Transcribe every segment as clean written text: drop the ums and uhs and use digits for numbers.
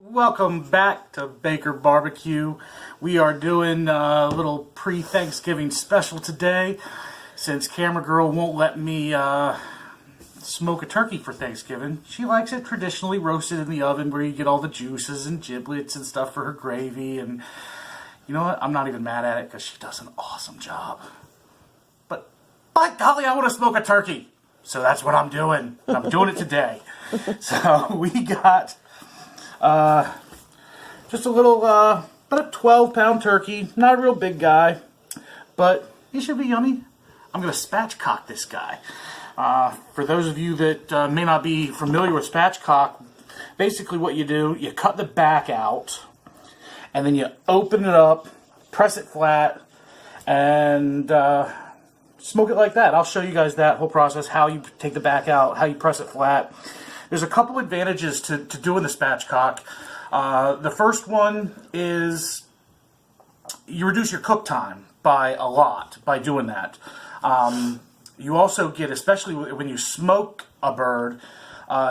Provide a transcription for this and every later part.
Welcome back to Baker Barbecue. We are doing a little pre-Thanksgiving special today since Camera Girl won't let me smoke a turkey for Thanksgiving. She likes it traditionally roasted in the oven where you get all the juices and giblets and stuff for her gravy. And you know what? I'm not even mad at it because she does an awesome job. But by golly, I want to smoke a turkey. So that's what I'm doing. I'm doing it today. So we got just a little, about a 12-pound turkey. Not a real big guy, but he should be yummy. I'm going to spatchcock this guy. For those of you that may not be familiar with spatchcock, basically what you do, you cut the back out, and then you open it up, press it flat, and smoke it like that. I'll show you guys that whole process, how you take the back out, how you press it flat. There's a couple advantages to doing the spatchcock. The first one is you reduce your cook time by a lot by doing that. You also get, especially when you smoke a bird,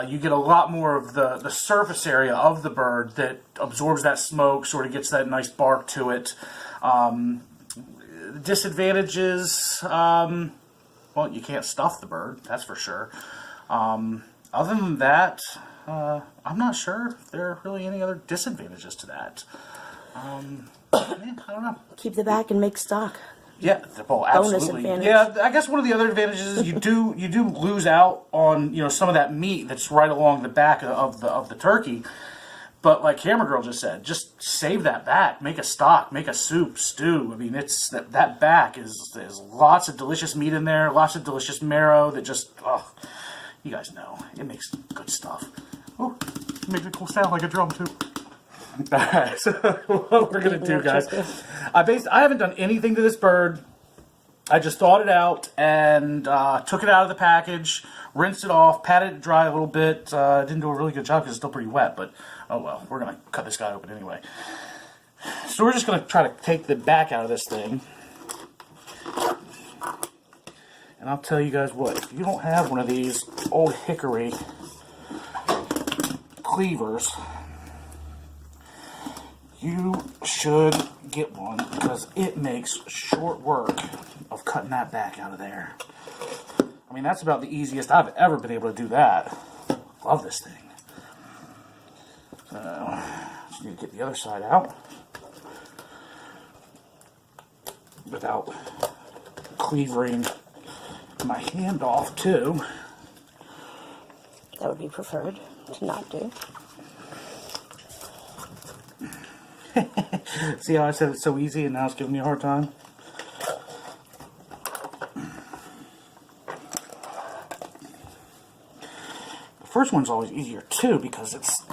you get a lot more of the surface area of the bird that absorbs that smoke, sort of gets that nice bark to it. Disadvantages, well, you can't stuff the bird, that's for sure. Other than that, I'm not sure if there are really any other disadvantages to that. I don't know. Keep the back and make stock. Yeah, well, absolutely. Yeah, I guess one of the other advantages is you do lose out on some of that meat that's right along the back of the turkey. But like Camera Girl just said, just save that back, make a stock, make a soup, stew. I mean, it's that back is there's lots of delicious meat in there, lots of delicious marrow that just you guys know, it makes good stuff. Oh, it makes it sound like a drum too. Alright, so what we're going to do, guys, I haven't done anything to this bird. I just thawed it out and took it out of the package, rinsed it off, patted it dry a little bit. Didn't do a really good job because it's still pretty wet, but oh well, we're going to cut this guy open anyway. So we're just going to try to take the back out of this thing. And I'll tell you guys what, if you don't have one of these old hickory cleavers, you should get one because it makes short work of cutting that back out of there. I mean, that's about the easiest I've ever been able to do that. Love this thing. So, just need to get the other side out without cleavering my hand off too. That would be preferred to not do. See how I said it's so easy and now it's giving me a hard time? The first one's always easier too because it's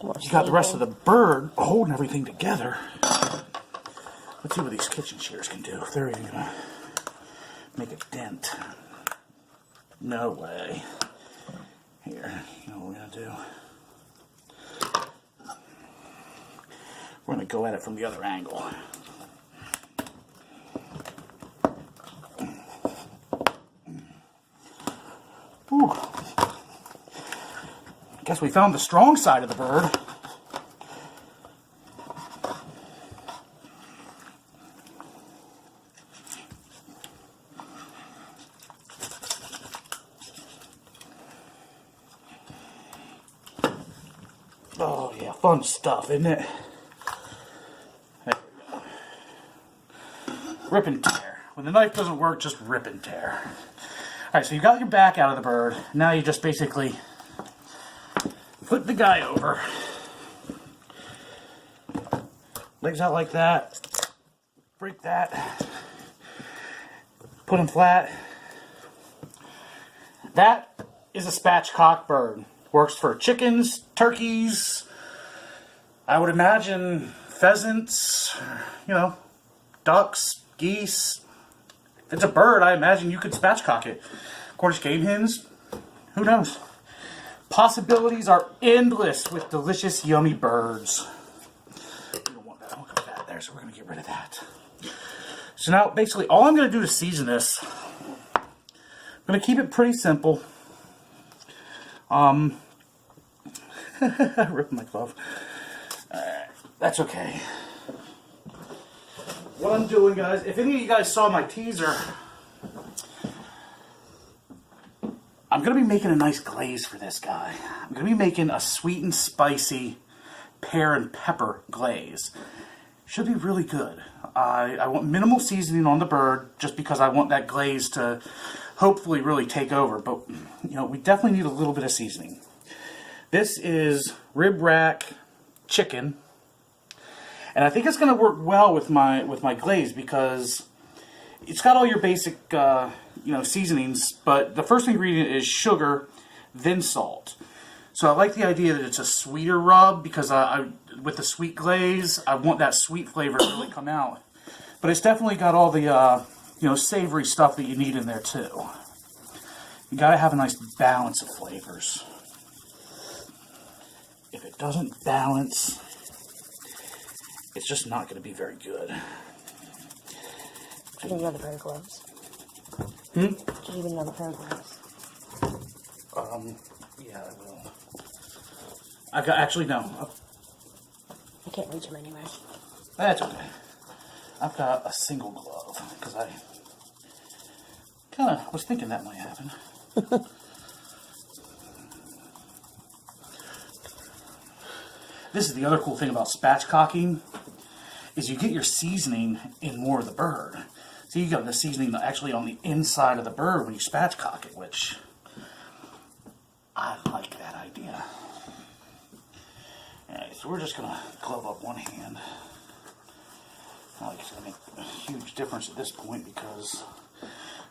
you got the rest of the bird holding everything together. Let's see what these kitchen shears can do. If they're even gonna make a dent. No way. Here, you know what we're gonna do? We're going to go at it from the other angle. Ooh. Guess we found the strong side of the bird. Oh yeah, fun stuff, isn't it? Rip and tear. When the knife doesn't work, just rip and tear. Alright, so you got your back out of the bird. Now you just basically put the guy over. Legs out like that. Break that. Put him flat. That is a spatchcock bird. Works for chickens, turkeys, I would imagine pheasants, ducks, geese. If it's a bird, I imagine you could spatchcock it. Cornish game hens, who knows? Possibilities are endless with delicious, yummy birds. We don't want that. I don't want that there, so we're going to get rid of that. So now, basically, all I'm going to do to season this, I'm going to keep it pretty simple. I ripped my glove. That's okay. What I'm doing, guys, if any of you guys saw my teaser, I'm going to be making a nice glaze for this guy. I'm going to be making a sweet and spicy pear and pepper glaze. Should be really good. I want minimal seasoning on the bird just because I want that glaze to hopefully really take over. But, you know, we definitely need a little bit of seasoning. This is rib rack chicken. And I think it's going to work well with my glaze because it's got all your basic seasonings, but the first ingredient is sugar, then salt. So I like the idea that it's a sweeter rub because with the sweet glaze, I want that sweet flavor to really come out. But it's definitely got all the savory stuff that you need in there too. You got to have a nice balance of flavors. If it doesn't balance, it's just not going to be very good. I need another pair of gloves. Hmm? Do you need another pair of gloves? Yeah, I will. Actually, no. I can't reach them anywhere. That's okay. I've got a single glove, because I kind of was thinking that might happen. This is the other cool thing about spatchcocking, is you get your seasoning in more of the bird. So you got the seasoning actually on the inside of the bird when you spatchcock it, which I like that idea. Alright, so we're just going to glove up one hand. Not like it's going to make a huge difference at this point because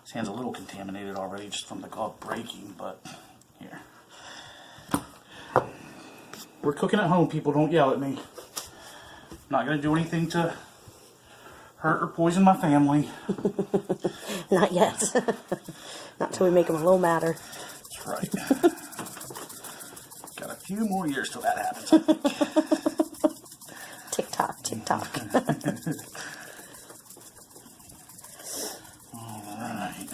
this hand's a little contaminated already just from the glove breaking, but here. We're cooking at home, people, don't yell at me. Not going to do anything to hurt or poison my family. Not yet. Not till we make them a little madder. That's right. Got a few more years till that happens, I think. Tick tock, tick tock. Alright.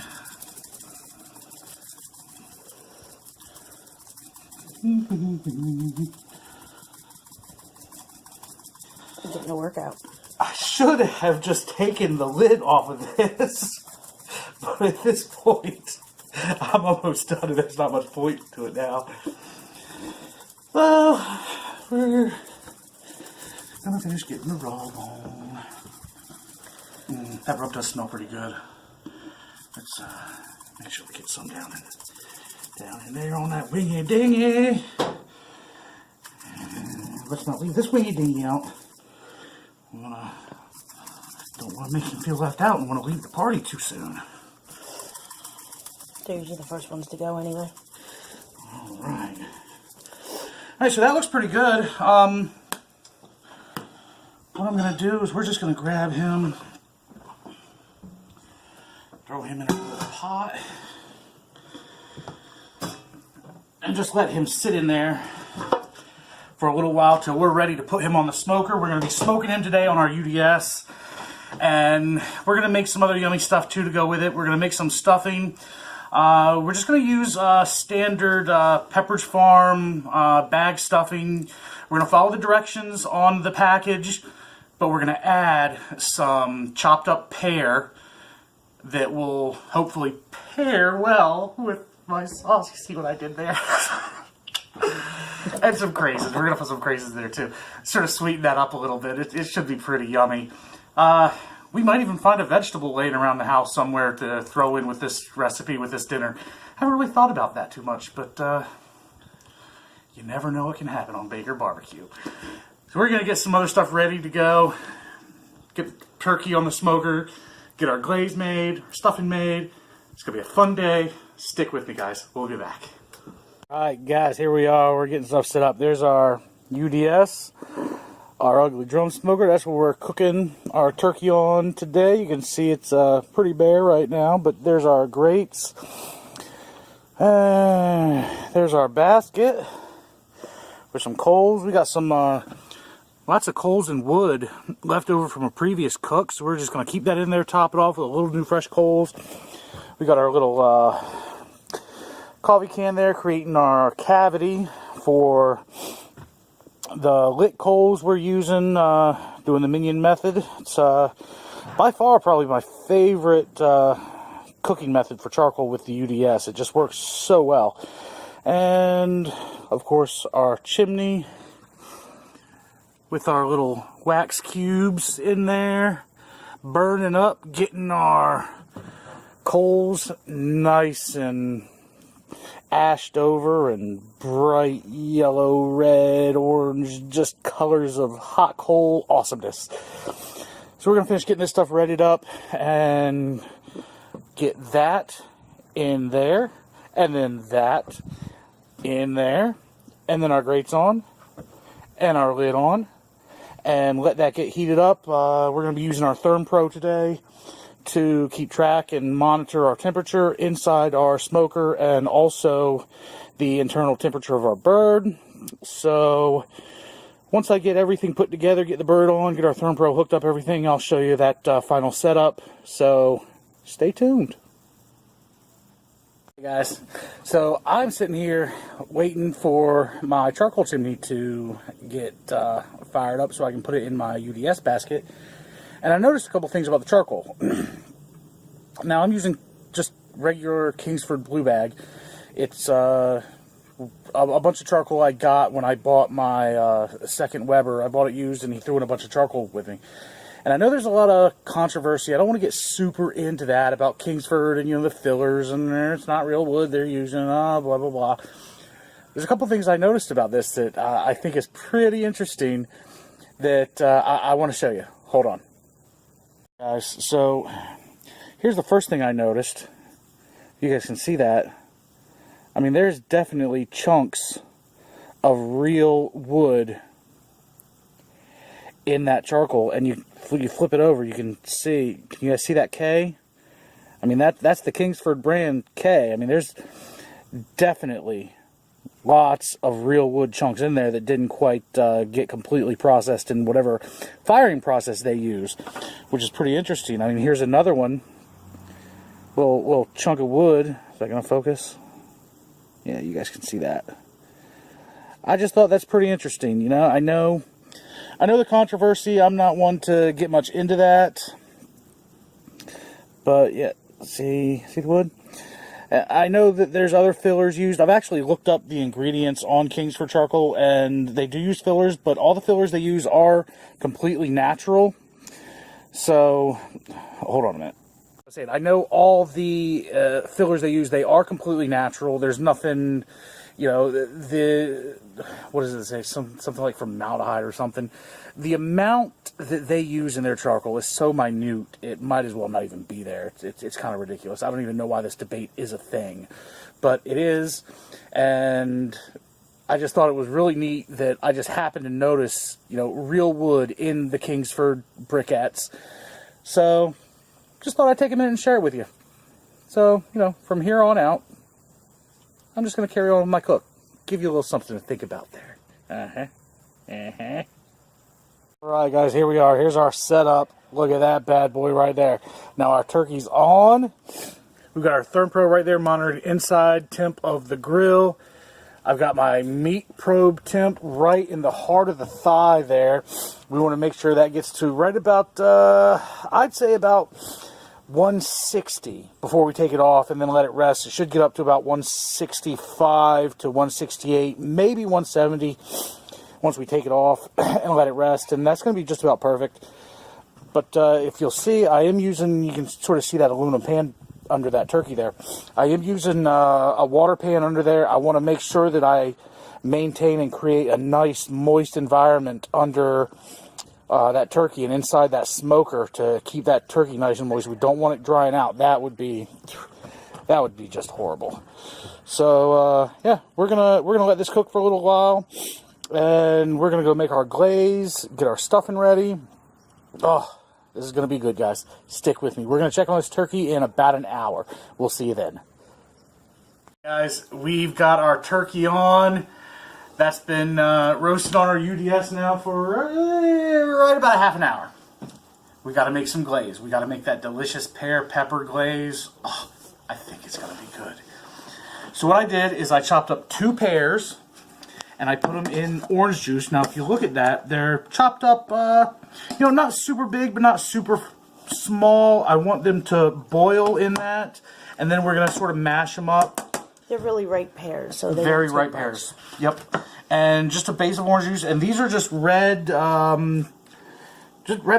I'm getting a workout. I should have just taken the lid off of this, but at this point, I'm almost done and there's not much point to it now. Well, we're gonna finish getting the rub on. That rub does smell pretty good. Let's make sure we get some down in there on that wingy dingy. And let's not leave this wingy dingy out. Don't want to make him feel left out and want to leave the party too soon. They're usually the first ones to go anyway. Alright. Alright, so that looks pretty good. What I'm going to do is we're just going to grab him, throw him in a little pot, and just let him sit in there for a little while till we're ready to put him on the smoker. We're going to be smoking him today on our UDS. And we're going to make some other yummy stuff too to go with it. We're going to make some stuffing. We're just going to use standard Pepperidge Farm bag stuffing. We're going to follow the directions on the package, but we're going to add some chopped up pear that will hopefully pair well with my sauce. You see what I did there? And some craisins. We're going to put some craisins there too. Sort of sweeten that up a little bit. It should be pretty yummy. We might even find a vegetable laying around the house somewhere to throw in with this recipe, with this dinner. Haven't really thought about that too much, but you never know what can happen on Baker Barbecue. So we're going to get some other stuff ready to go. Get the turkey on the smoker. Get our glaze made, our stuffing made. It's going to be a fun day. Stick with me, guys. We'll be back. Alright, guys, here we are. We're getting stuff set up. There's our UDS. Our ugly drum smoker, that's what we're cooking our turkey on today. You can see it's pretty bare right now, but there's our grates. There's our basket with some coals. We got some lots of coals and wood left over from a previous cook, so we're just going to keep that in there, top it off with a little new fresh coals. We got our little coffee can there, creating our cavity for the lit coals we're using, doing the minion method. It's by far probably my favorite cooking method for charcoal with the UDS. It just works so well. And of course our chimney with our little wax cubes in there, burning up, getting our coals nice and ashed over and bright yellow, red, orange, just colors of hot coal awesomeness. So we're going to finish getting this stuff readied up and get that in there, and then that in there, and then our grates on, and our lid on, and let that get heated up. We're going to be using our ThermPro today to keep track and monitor our temperature inside our smoker and also the internal temperature of our bird. So once I get everything put together, get the bird on, get our ThermPro hooked up, everything, I'll show you that final setup. So stay tuned. Hey guys, so I'm sitting here waiting for my charcoal chimney to get fired up so I can put it in my UDS basket. And I noticed a couple things about the charcoal. Now I'm using just regular Kingsford blue bag. It's a bunch of charcoal I got when I bought my second Weber. I bought it used and he threw in a bunch of charcoal with me. And I know there's a lot of controversy. I don't want to get super into that about Kingsford and, you know, the fillers and it's not real wood they're using, blah, blah, blah. There's a couple things I noticed about this that I think is pretty interesting that I want to show you. Hold on. Guys, so here's the first thing I noticed. You guys can see that. I mean, there's definitely chunks of real wood in that charcoal, and you flip it over, you can see. Can you guys see that K? I mean, that's the Kingsford brand K. I mean, there's definitely lots of real wood chunks in there that didn't quite get completely processed in whatever firing process they use, which is pretty interesting. I mean, here's another one, little chunk of wood. Is that going to focus? Yeah, you guys can see that. I just thought that's pretty interesting. You know, I know the controversy. I'm not one to get much into that, but yeah, see the wood. I know that there's other fillers used. I've actually looked up the ingredients on Kingsford charcoal, and they do use fillers, but all the fillers they use are completely natural. So, hold on a minute. I know all the fillers they use, they are completely natural. There's nothing, you know, what does it say? Something like formaldehyde or something. The amount that they use in their charcoal is so minute, it might as well not even be there. It's kind of ridiculous. I don't even know why this debate is a thing, but it is. And I just thought it was really neat that I just happened to notice, you know, real wood in the Kingsford briquettes. So just thought I'd take a minute and share it with you. So, you know, from here on out, I'm just going to carry on with my cook. Give you a little something to think about there. Alright guys, here we are. Here's our setup. Look at that bad boy right there. Now our turkey's on. We've got our ThermPro right there monitoring inside temp of the grill. I've got my meat probe temp right in the heart of the thigh there. We want to make sure that gets to right about, I'd say about 160 before we take it off and then let it rest. It should get up to about 165 to 168, maybe 170 once we take it off and let it rest, and that's going to be just about perfect. But if you'll see, I am using, you can sort of see that aluminum pan under that turkey there. I am using a water pan under there. I want to make sure that I maintain and create a nice moist environment under that turkey and inside that smoker to keep that turkey nice and moist. We don't want it drying out. That would be just horrible. So yeah, we're gonna let this cook for a little while, and we're gonna go make our glaze, get our stuffing ready. Oh, this is gonna be good, guys. Stick with me. We're gonna check on this turkey in about an hour. We'll see you then. Guys, we've got our turkey on. That's been roasted on our UDS now for right about a half an hour. We got to make some glaze. We got to make that delicious pear pepper glaze. Oh, I think it's going to be good. So what I did is I chopped up 2 pears, and I put them in orange juice. Now, if you look at that, they're chopped up, you know, not super big, but not super small. I want them to boil in that, and then we're going to sort of mash them up. They're really ripe pears, so they very ripe pears. Yep, and just a base of orange juice, and these are just red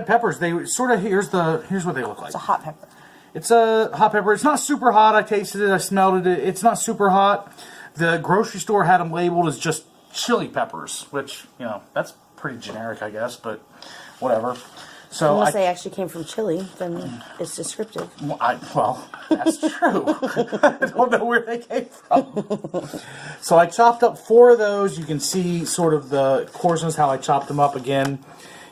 peppers. They sort of here's what they look like. It's a hot pepper. It's a hot pepper. It's not super hot. I tasted it. I smelled it. It's not super hot. The grocery store had them labeled as just chili peppers, which, you know, that's pretty generic, I guess, but whatever. So unless they actually came from Chile, then it's descriptive. Well, that's true. I don't know where they came from. So I chopped up 4 of those. You can see sort of the coarseness, how I chopped them up again.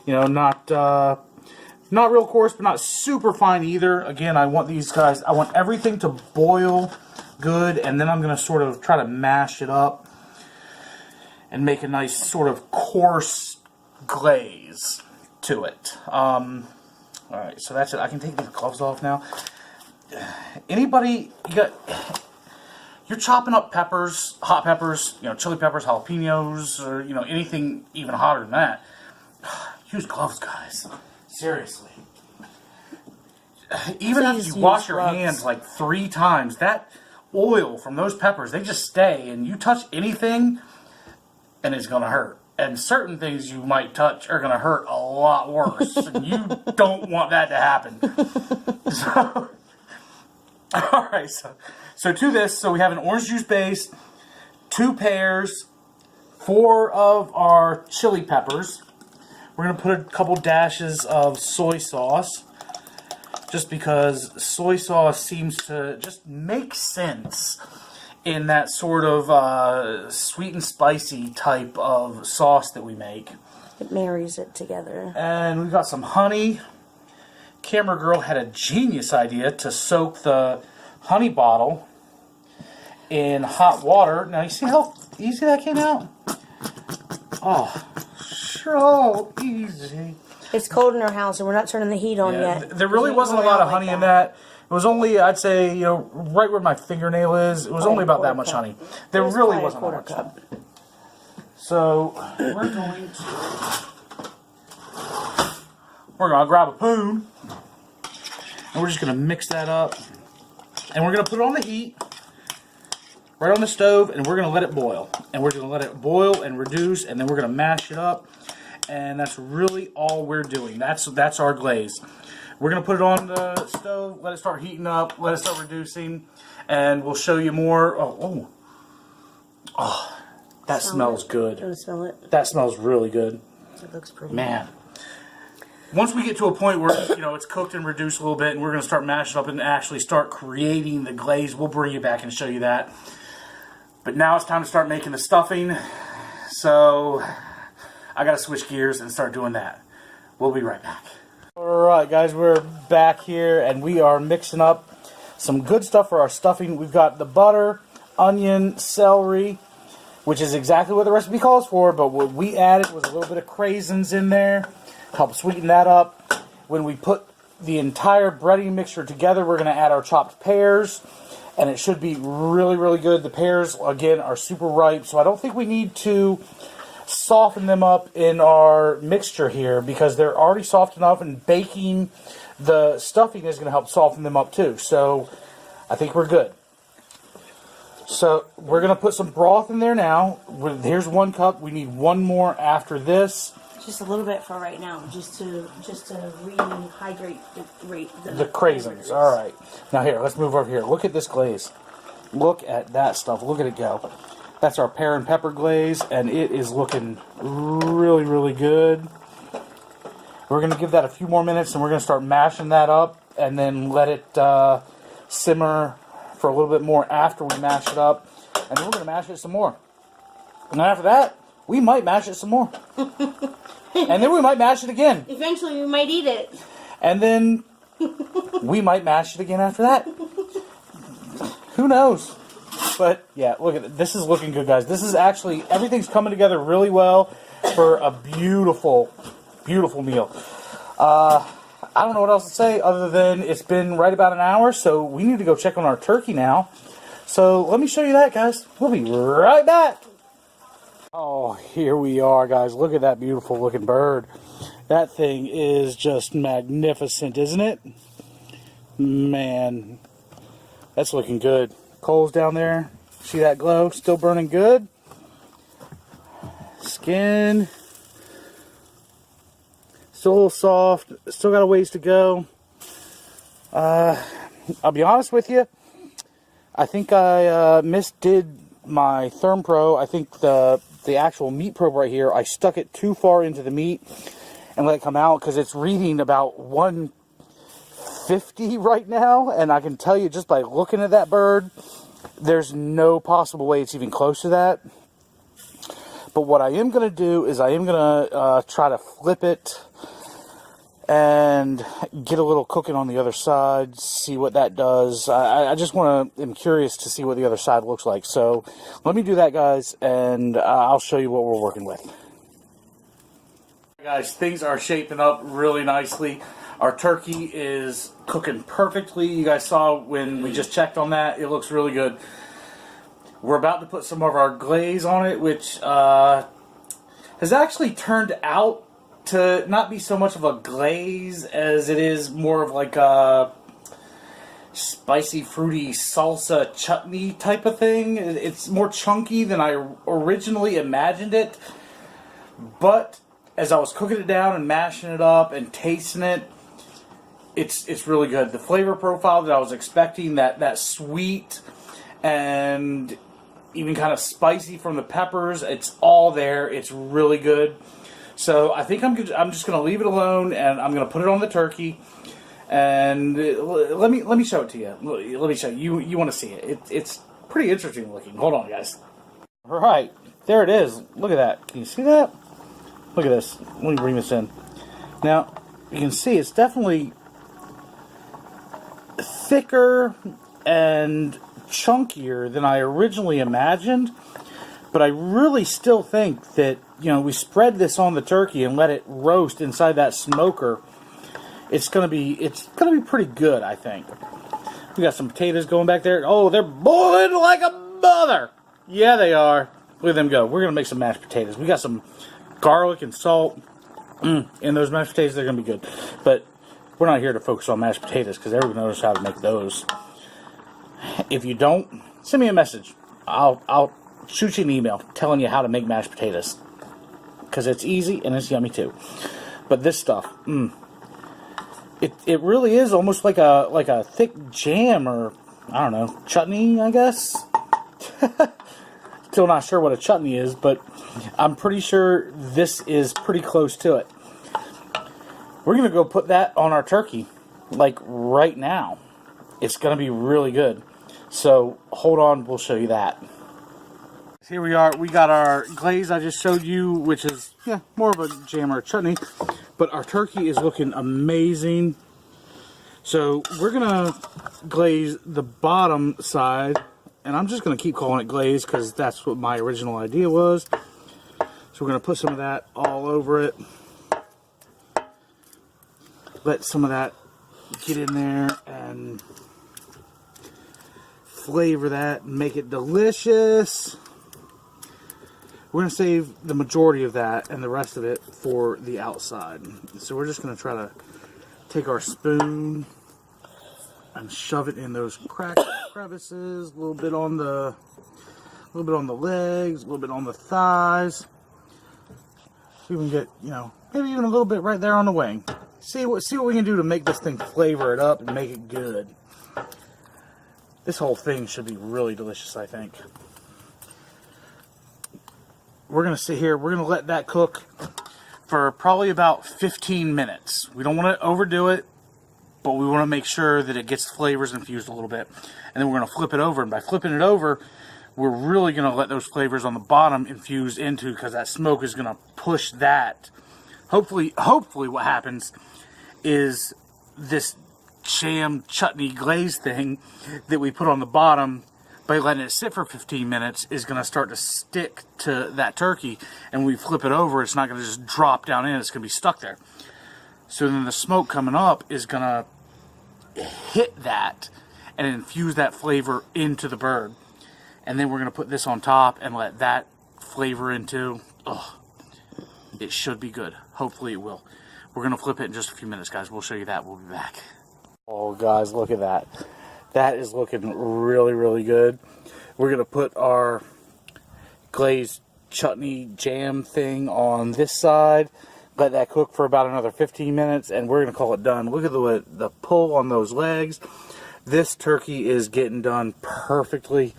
You know, not real coarse, but not super fine either. Again, I want these guys, I want everything to boil good, and then I'm going to sort of try to mash it up and make a nice sort of coarse glaze to it. Alright, so that's it. I can take the gloves off now. Anybody, you're chopping up peppers, hot peppers, you know, chili peppers, jalapenos, or, you know, anything even hotter than that. Use gloves, guys. Seriously. Even if you wash your hands like 3 times, that oil from those peppers, they just stay, and you touch anything and it's going to hurt. And certain things you might touch are going to hurt a lot worse. And you don't want that to happen. So, alright, so to this, so we have an orange juice base, 2 pears, 4 of our chili peppers. We're going to put a couple dashes of soy sauce, just because soy sauce seems to just make sense in that sort of sweet and spicy type of sauce that we make. It marries it together. And we've got some honey. Camera girl had a genius idea to soak the honey bottle in hot water. Now you see how easy that came out? Oh, so easy. It's cold in our house, and we're not turning the heat on yet. There really wasn't a lot of honey in that. It was only, I'd say, you know, right where my fingernail is. It was only about that much honey. There really wasn't that much honey. So we're going to grab a spoon, and we're just going to mix that up, and we're going to put it on the heat, right on the stove, and we're going to let it boil. And we're going to let it boil and reduce, and then we're going to mash it up. And that's really all we're doing. That's our glaze. We're going to put it on the stove, let it start heating up, let it start reducing, and we'll show you more. Oh, that smells good. You want to smell it? That smells really good. It looks pretty. Man. Once we get to a point where, you know, it's cooked and reduced a little bit, and we're going to start mashing up and actually start creating the glaze, we'll bring you back and show you that. But now it's time to start making the stuffing. So I got to switch gears and start doing that. We'll be right back. Alright guys, we're back here and we are mixing up some good stuff for our stuffing. We've got the butter, onion, celery, which is exactly what the recipe calls for, but what we added was a little bit of craisins in there, help sweeten that up. When we put the entire breading mixture together, we're going to add our chopped pears, and it should be really, really good. The pears, again, are super ripe, so I don't think we need to soften them up in our mixture here because they're already soft enough, and baking the stuffing is going to help soften them up too. So I think we're good. So we're going to put some broth in there now. Here's 1 cup. We need 1 more after this. Just a little bit for right now, just to rehydrate the craisins. All right. Now here, let's move over here. Look at this glaze. Look at that stuff. Look at it go. That's our pear and pepper glaze, and it is looking really, really good. We're going to give that a few more minutes, and we're going to start mashing that up, and then let it simmer for a little bit more after we mash it up. And then we're going to mash it some more. And then after that, we might mash it some more. And then we might mash it again. Eventually, we might eat it. And then we might mash it again after that. Who knows? But yeah, look at it. This is looking good, guys. This is actually, everything's coming together really well for a beautiful, beautiful meal. I don't know what else to say other than it's been right about an hour, so we need to go check on our turkey now. So let me show you that, guys. We'll be right back. Oh, here we are, guys. Look at that beautiful looking bird. That thing is just magnificent, isn't it? Man, that's looking good. Coals down there. See that glow? Still burning good. Skin. Still a little soft. Still got a ways to go. I'll be honest with you. I think I misdid my Therm Pro. I think the actual meat probe right here, I stuck it too far into the meat and let it come out, because it's reading about 150 right now, and I can tell you just by looking at that bird, there's no possible way it's even close to that. But what I am going to do is I am going to try to flip it and get a little cooking on the other side, see what that does. I just am curious to see what the other side looks like. So let me do that, guys, and I'll show you what we're working with. Guys, things are shaping up really nicely. Our turkey is cooking perfectly. You guys saw when we just checked on that. It looks really good. We're about to put some of our glaze on it, which has actually turned out to not be so much of a glaze as it is more of like a spicy, fruity salsa chutney type of thing. It's more chunky than I originally imagined it. But as I was cooking it down and mashing it up and tasting it, it's really good. The flavor profile that I was expecting, that sweet and even kind of spicy from the peppers, it's all there. It's really good. So I think I'm just going to leave it alone, and I'm going to put it on the turkey. And let me show it to you. Let me show you. You want to see it? It's pretty interesting looking. Hold on, guys. All right, there it is. Look at that. Can you see that? Look at this. Let me bring this in. Now you can see it's definitely thicker and chunkier than I originally imagined. But I really still think that, we spread this on the turkey and let it roast inside that smoker. It's gonna be pretty good, I think. We got some potatoes going back there. Oh, they're boiling like a mother. Yeah, they are. Look at them go. We're gonna make some mashed potatoes. We got some garlic and salt in those mashed potatoes. They're gonna be good. But we're not here to focus on mashed potatoes, because everyone knows how to make those. If you don't, send me a message. I'll shoot you an email telling you how to make mashed potatoes, because it's easy and it's yummy too. But this stuff, it really is almost like a thick jam, or I don't know, chutney, I guess. Still not sure what a chutney is, but I'm pretty sure this is pretty close to it. We're gonna go put that on our turkey like right now. It's gonna be really good. So hold on, we'll show you that. Here we are. We got our glaze I just showed you, which is more of a jam or a chutney, but our turkey is looking amazing. So we're gonna glaze the bottom side, and I'm just gonna keep calling it glaze because that's what my original idea was. So we're gonna put some of that all over it. Let some of that get in there and flavor that and make it delicious. We're going to save the majority of that and the rest of it for the outside. So we're just going to try to take our spoon and shove it in those crevices, a little bit on the legs, a little bit on the thighs. So we can get, maybe even a little bit right there on the wing. See what we can do to make this thing flavor it up and make it good. This whole thing should be really delicious, I think. We're going to sit here. We're going to let that cook for probably about 15 minutes. We don't want to overdo it, but we want to make sure that it gets flavors infused a little bit. And then we're going to flip it over. And by flipping it over, we're really going to let those flavors on the bottom infuse into, because that smoke is going to push that. Hopefully what happens is this jam chutney glaze thing that we put on the bottom, by letting it sit for 15 minutes, is going to start to stick to that turkey. And when we flip it over, it's not going to just drop down in. It's going to be stuck there. So then the smoke coming up is going to hit that and infuse that flavor into the bird. And then we're going to put this on top and let that flavor into. Oh, it should be good. Hopefully it will. We're going to flip it in just a few minutes, guys. We'll show you that. We'll be back. Oh, guys, look at that. That is looking really, really good. We're going to put our glazed chutney jam thing on this side. Let that cook for about another 15 minutes, and we're going to call it done. Look at the pull on those legs. This turkey is getting done perfectly.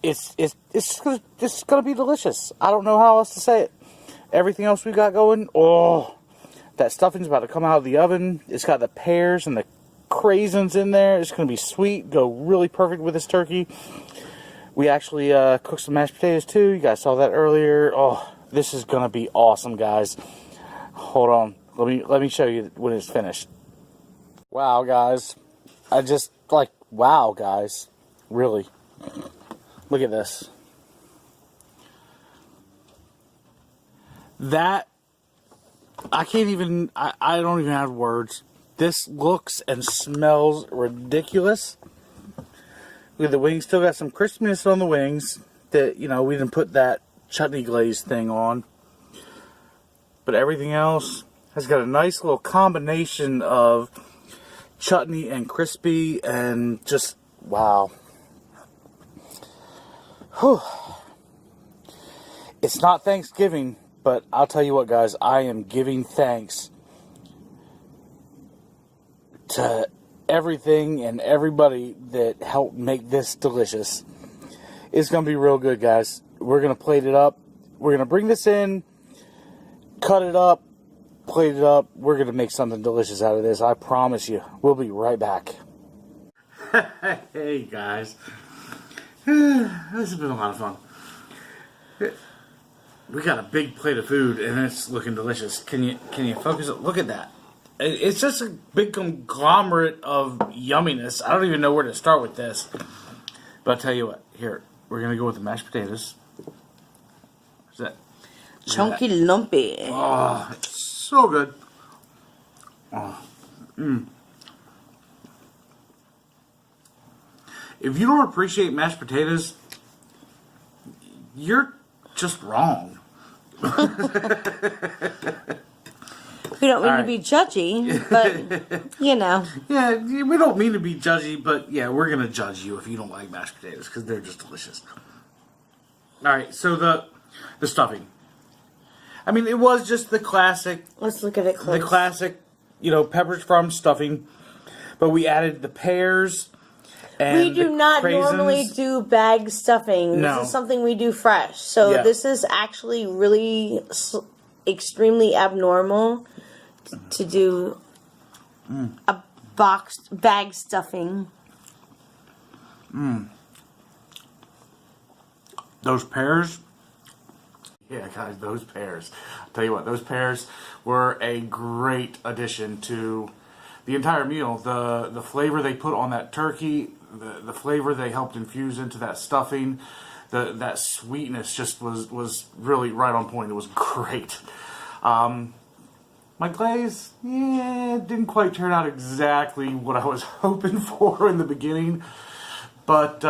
It's going to be delicious. I don't know how else to say it. Everything else we got going, oh, that stuffing's about to come out of the oven. It's got the pears and the craisins in there. It's going to be sweet, go really perfect with this turkey. We actually cooked some mashed potatoes too. You guys saw that earlier. Oh, this is going to be awesome, guys. Hold on. Let me show you when it's finished. Wow, guys. Wow, guys. Really. Look at this. That, I can't even, I don't even have words. This looks and smells ridiculous. Look at the wings. Still got some crispiness on the wings. That, you know, we didn't put that chutney glaze thing on. But everything else has got a nice little combination of chutney and crispy and just, wow. Whew. It's not Thanksgiving, but I'll tell you what, guys, I am giving thanks to everything and everybody that helped make this delicious. It's going to be real good, guys. We're going to plate it up. We're going to bring this in, cut it up, plate it up. We're going to make something delicious out of this. I promise you. We'll be right back. Hey, guys. This has been a lot of fun. We got a big plate of food, and it's looking delicious. Can you focus? Look at that. It's just a big conglomerate of yumminess. I don't even know where to start with this. But I'll tell you what. Here, we're going to go with the mashed potatoes. What's that? Chunky lumpy. Oh, it's so good. Oh, If you don't appreciate mashed potatoes, you're just wrong. We don't mean to be judgy, but, you know. Yeah, we don't mean to be judgy, but yeah, we're going to judge you if you don't like mashed potatoes, because they're just delicious. Alright, so the stuffing. I mean, it was just the classic. Let's look at it close. The classic, peppers from stuffing. But we added the pears and we do not craisins. normally do bag stuffing. No. This is something we do fresh. So Yeah. this is actually really extremely abnormal to do a boxed bag stuffing. Those pears. Yeah, guys, those pears. I'll tell you what, those pears were a great addition to the entire meal. The flavor they put on that turkey, the flavor they helped infuse into that stuffing, that sweetness just was really right on point. It was great. My glaze, it didn't quite turn out exactly what I was hoping for in the beginning. But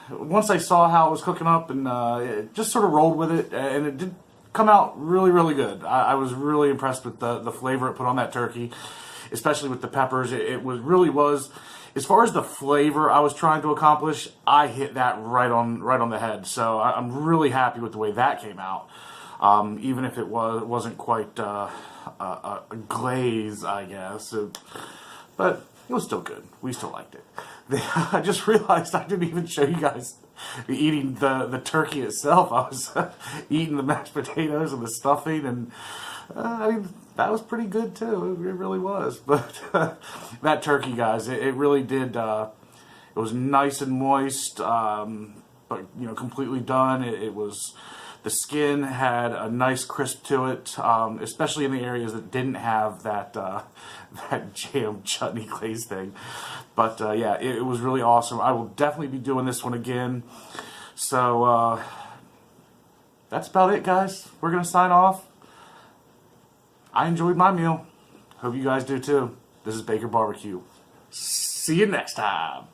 once I saw how it was cooking up and it just sort of rolled with it, and it did come out really, really good. I was really impressed with the flavor it put on that turkey, especially with the peppers. It really was, as far as the flavor I was trying to accomplish, I hit that right on the head. So I'm really happy with the way that came out, even if it wasn't quite a glaze, I guess. But it was still good. We still liked it. I just realized I didn't even show you guys eating the turkey itself. I was eating the mashed potatoes and the stuffing, and I mean, that was pretty good too. It really was. But that turkey, guys, it really did. It was nice and moist, but completely done. It was. The skin had a nice crisp to it, especially in the areas that didn't have that jam chutney glaze thing. But yeah, it was really awesome. I will definitely be doing this one again. So that's about it, guys. We're going to sign off. I enjoyed my meal. Hope you guys do too. This is Baker Barbecue. See you next time.